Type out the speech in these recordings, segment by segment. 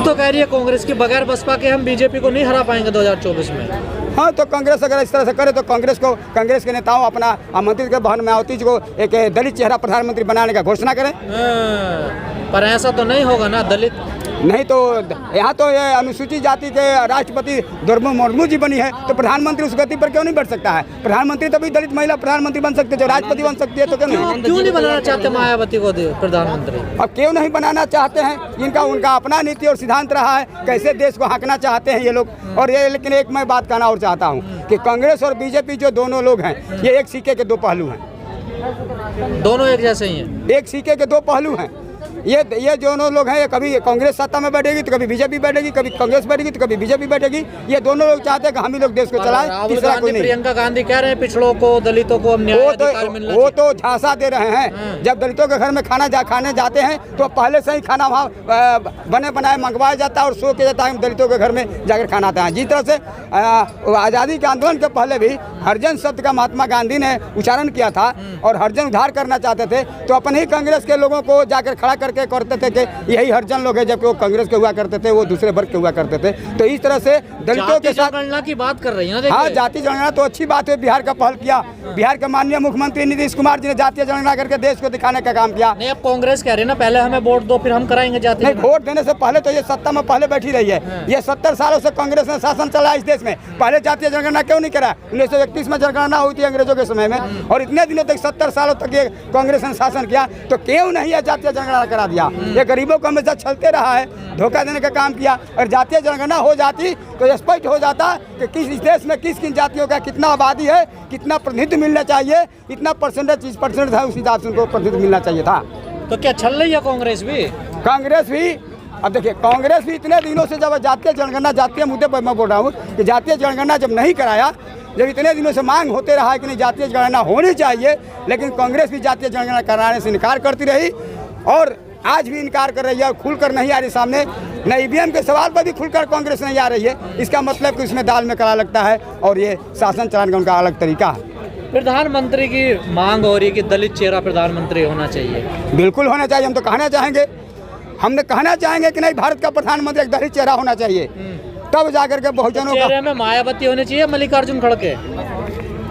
तो कह रही है कांग्रेस की बगैर बसपा के हम बीजेपी को नहीं हरा पाएंगे 2024 में। हाँ, तो कांग्रेस अगर इस तरह से करे तो कांग्रेस के नेताओं अपना आमंत्रित कर बहन मायावती जी को एक दलित चेहरा प्रधानमंत्री बनाने का घोषणा करें। पर ऐसा तो नहीं होगा ना, दलित नहीं तो यहाँ तो ये अनुसूचित जाति के राष्ट्रपति द्रौपदी मुर्मू जी बनी है, तो प्रधानमंत्री उस गति पर क्यों नहीं बढ़ सकता है? प्रधानमंत्री तभी दलित महिला प्रधानमंत्री बन सकते, जो राष्ट्रपति बन सकती है, तो क्यों नहीं बनाना चाहते मायावती को प्रधानमंत्री? अब क्यों नहीं बनाना चाहते हैं? इनका उनका अपना नीति और सिद्धांत रहा है, कैसे देश को हाँकना चाहते हैं ये लोग। और ये लेकिन एक मैं बात कहना और चाहता हूँ कि कांग्रेस और बीजेपी जो दोनों लोग हैं, ये एक सिक्के के दो पहलू हैं। दोनों एक जैसे ही हैं। एक सिक्के के दो पहलू हैं। ये दोनों लोग हैं, ये कभी कांग्रेस सत्ता में बैठेगी तो कभी बीजेपी बैठेगी, कभी कांग्रेस बैठेगी तो कभी बीजेपी बैठेगी। ये दोनों लोग चाहते हैं कि हम ही लोग देश को चलाएं, तीसरा कोई नहीं। प्रियंका गांधी कह रहे हैं पिछड़ों को, दलितों को न्याय अधिकार मिलना चाहिए। वो तो झांसा दे रहे हैं। जब दलितों के घर में खाने जाते हैं तो पहले से ही खाना वहाँ बने बनाए मंगवाया जाता है और सो के जाता है, दलितों के घर में जाकर खाना आता है। जिस तरह से आज़ादी के आंदोलन के पहले भी हरिजन शब्द का महात्मा गांधी ने उच्चारण किया था और हरिजन उद्धार करना चाहते थे, तो अपने ही कांग्रेस के लोगों को जाकर खड़ा करके करते थे कि यही हरिजन लोग हैं, जबकि वो कांग्रेस के हुआ करते थे, वो दूसरे वर्ग के हुआ करते थे। तो इस तरह से दलितों के साथ जनगणना की बात कर रही है ना। हाँ, जातीय जनगणना तो अच्छी बात है, बिहार का पहल किया। बिहार के माननीय मुख्यमंत्री नीतीश कुमार जी ने जातीय जनगणना करके देश को दिखाने का काम किया। नहीं, अब कांग्रेस कह रही है ना पहले हमें वोट दो फिर हम कराएंगे जातीय। नहीं, वोट देने से पहले तो ये सत्ता में पहले बैठी रही है। ये 70 सालों से कांग्रेस ने शासन चलाया इस देश में, पहले जातीय जनगणना क्यों नहीं करा? 1931 में जनगणना हुई थी अंग्रेजों के समय में, और इतने दिनों तक 70 सालों तक ये कांग्रेस ने शासन किया, तो क्यों नहीं है जातीय जनगणना करा दिया? ये गरीबों को हमेशा छलते रहा है, धोखा देने का काम किया। और जातीय जनगणना हो जाती तो स्पष्ट हो जाता कि किस देश में किस किन जातियों का कितना आबादी है, कितना प्रतिनिधित्व मिलना चाहिए, इतना परसेंट है, उस हिसाब से उनको प्रतिनिधित्व मिलना चाहिए था। तो क्या चल रही है कांग्रेस भी? कांग्रेस भी, अब देखिए, कांग्रेस भी इतने दिनों से जब जातीय जनगणना, जातीय मुद्दे पर मैं बोल रहा हूँ कि जातीय जनगणना जब नहीं कराया, जब इतने दिनों से मांग होते रहा कि नहीं जातीय जनगणना होनी चाहिए, लेकिन कांग्रेस भी जातीय जनगणना कराने से इनकार करती रही और आज भी इनकार कर रही है और खुलकर नहीं आ रही सामने। न ईवीएम के सवाल पर भी खुलकर कांग्रेस नहीं आ रही है। इसका मतलब कि इसमें दाल में काला लगता है और ये शासन चलाने का उनका अलग तरीका है। प्रधानमंत्री की मांग हो रही है कि दलित चेहरा प्रधानमंत्री होना चाहिए। बिल्कुल होना चाहिए, हम तो कहना चाहेंगे, हमने कहना चाहेंगे कि नहीं, भारत का प्रधानमंत्री एक दलित चेहरा होना चाहिए, तब जाकर के बहुजनों का। चेहरे में मायावती होनी चाहिए, मल्लिकार्जुन खड़गे।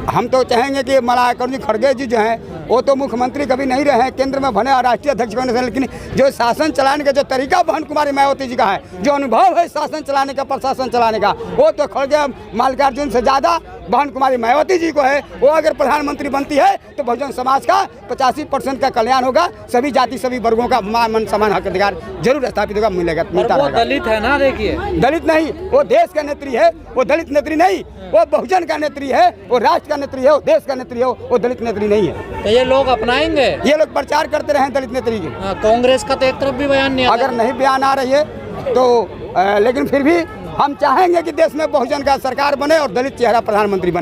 हम तो चाहेंगे कि मल्लिकार्जुन खड़गे जी जो हैं वो तो मुख्यमंत्री कभी नहीं रहे हैं, केंद्र में बने और राष्ट्रीय अध्यक्ष बने से, लेकिन जो शासन चलाने का जो तरीका बहन कुमारी मायावती जी का है, जो अनुभव है शासन चलाने का, प्रशासन चलाने का, वो तो खड़गे मल्लिकार्जुन से ज़्यादा बहन कुमारी मायावती जी को है। वो अगर प्रधानमंत्री बनती है तो बहुजन समाज का 85% का कल्याण होगा, सभी जाति सभी वर्गों का मान सम्मान हक अधिकार जरूर स्थापित होगा, मिलेगा, मिलता रहेगा। दलित है ना, देखिए दलित नहीं, वो देश का नेत्री है, वो दलित नेत्री नहीं, वो बहुजन का नेत्री है, वो राष्ट्र का नेत्री है, वो देश का नेत्री है, वो दलित नेत्री नहीं है। तो ये लोग अपनाएंगे, ये लोग प्रचार करते रहे दलित नेत्री की। कांग्रेस का तो एक तरफ भी बयान नहीं आता। अगर नहीं बयान आ रही है तो लेकिन फिर भी हम चाहेंगे कि देश में बहुजन का सरकार बने और दलित चेहरा प्रधानमंत्री बने।